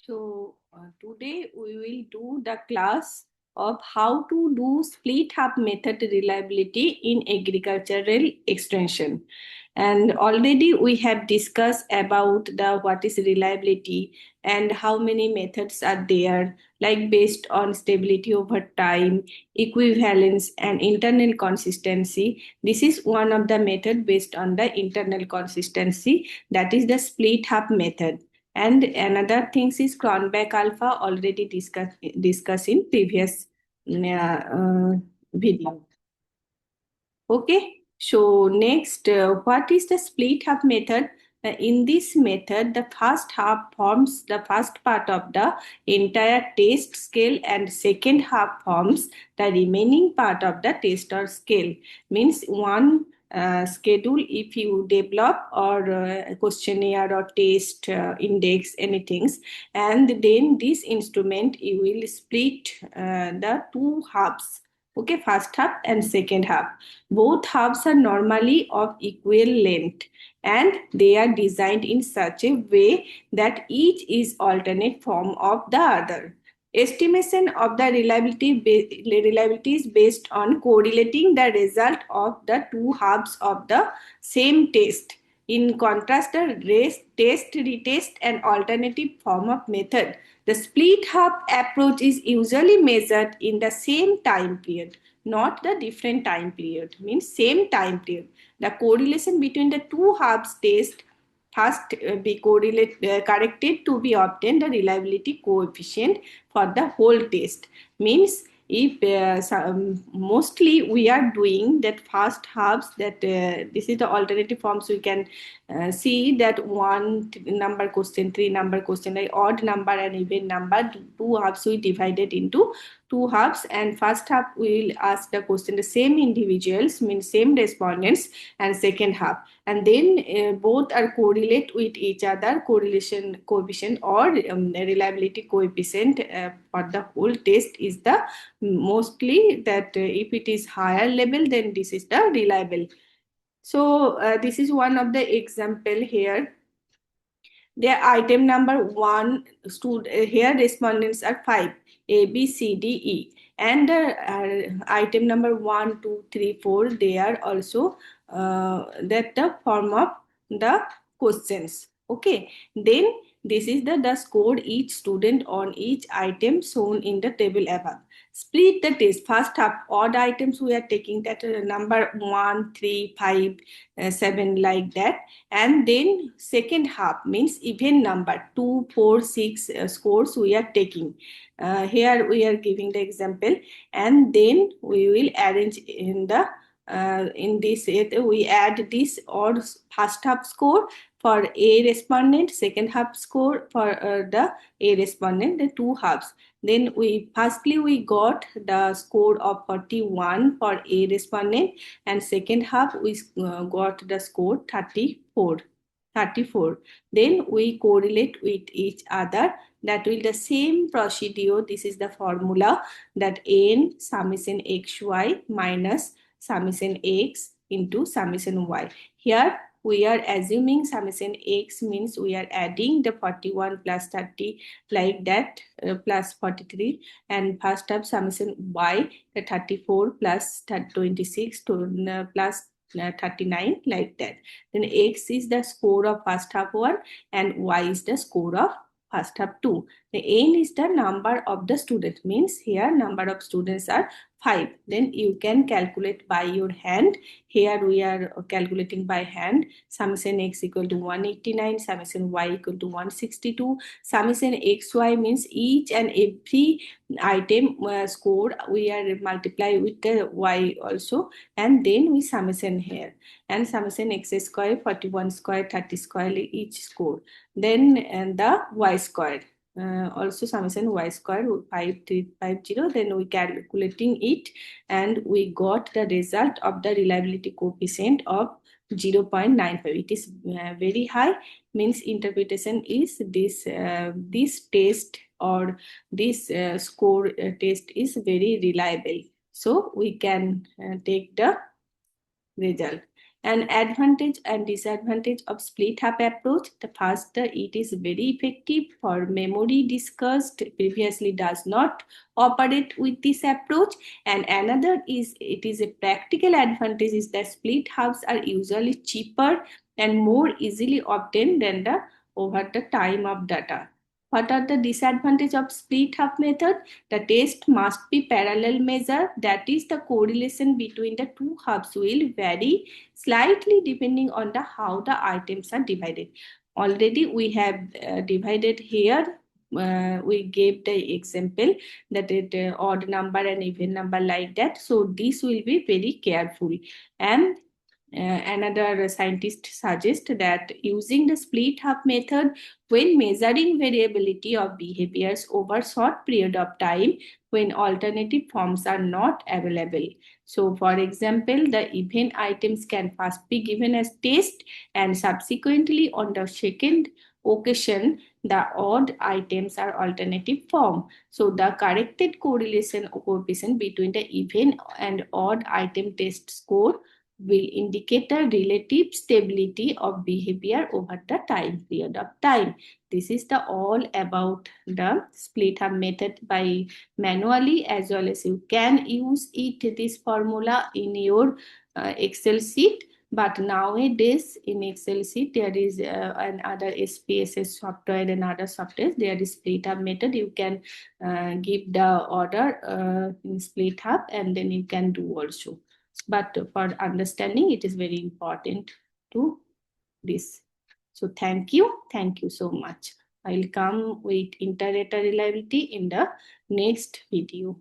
Today we will do the class of how to do split half method reliability in agricultural extension. And already we have discussed about the what is reliability and how many methods are there, like based on stability over time, equivalence, and internal consistency. This is one of the method based on the internal consistency, that is the split half method. And another thing is Cronbach alpha, already discussed in previous video. Okay, so next, what is the split half method? In this method, the first half forms the first part of the entire test scale, and second half forms the remaining part of the test or scale. Means one schedule, if you develop or questionnaire or test index anything, and then this instrument you will split the two halves. Okay, first half and second half. Both halves are normally of equal length, and they are designed in such a way that each is alternate form of the other. Estimation of the reliability is based on correlating the result of the two halves of the same test. In contrast, the test, retest, and alternative form of method, the split half approach is usually measured in the same time period, not the different time period. Means same time period. The correlation between the two halves test first be corrected to be obtained the reliability coefficient for the whole test. Means if mostly we are doing that first halves, that this is the alternative forms, we can see that one number question, three number question, like odd number and even number, two halves we divided into two halves, and first half we will ask the question the same individuals, means same respondents, and second half, and then both are correlate with each other, correlation coefficient or reliability coefficient for the whole test is the mostly that if it is higher level, then this is the reliable. So this is one of the example here. Their item number one here respondents are 5 A, B, C, D, E, and item number 1, 2, 3, 4 they are also that the form of the questions. Okay, then this is the score each student on each item shown in the table above. Split the test. First half odd items we are taking that number 1, 3, 5, 7 like that, and then second half means even number 2, 4, 6 scores we are taking. Here we are giving the example, and then we will arrange in this we add this or first half score for A respondent, second half score for the A respondent, the two halves. Then we got the score of 41 for A respondent, and second half we got the score 34. Then we correlate with each other. That will the same procedure. This is the formula, that n summation xy minus summation x into summation y. Here we are assuming summation x means we are adding the 41 plus 30 like that plus 43, and first up summation y, the 34 plus 26 to plus 39 like that. Then x is the score of first half 1 and y is the score of first half 2. The n is the number of the student, means here number of students are 5. Then you can calculate by your hand. Here we are calculating by hand. Summation x equal to 189, summation y equal to 162. Summation xy means each and every item score we are multiply with the y also, and then we summation here, and summation x square, 41 square, 30 square each score. Then and the y square. Also summation y square 5350. Then we calculating it, and we got the result of the reliability coefficient of 0.95. It is very high, means interpretation is this test or this score test is very reliable, so we can take the result. An advantage and disadvantage of split up approach. The first, it is very effective for memory discussed previously does not operate with this approach. And another is it is a practical advantage is that split hubs are usually cheaper and more easily obtained than the over the time of data. What are the disadvantages of split hub method? The test must be parallel measure. That is, the correlation between the two hubs will vary slightly depending on the how the items are divided. Already we have divided here. We gave the example that it odd number and even number like that. So this will be very careful. And another scientist suggests that using the split hub method when measuring variability of behaviors over short period of time when alternative forms are not available. So, for example, the event items can first be given as test and subsequently on the second occasion the odd items are alternative form. So the corrected correlation coefficient between the even and odd item test score will indicate the relative stability of behavior over the time period of time. This is the all about the split up method by manually, as well as you can use this formula in your Excel sheet. But nowadays in Excel sheet there is another SPSS software and other software. There is split up method. You can give the order in split up and then you can do also. But for understanding, it is very important to this. So thank you so much. I will come with inter-data reliability in the next video.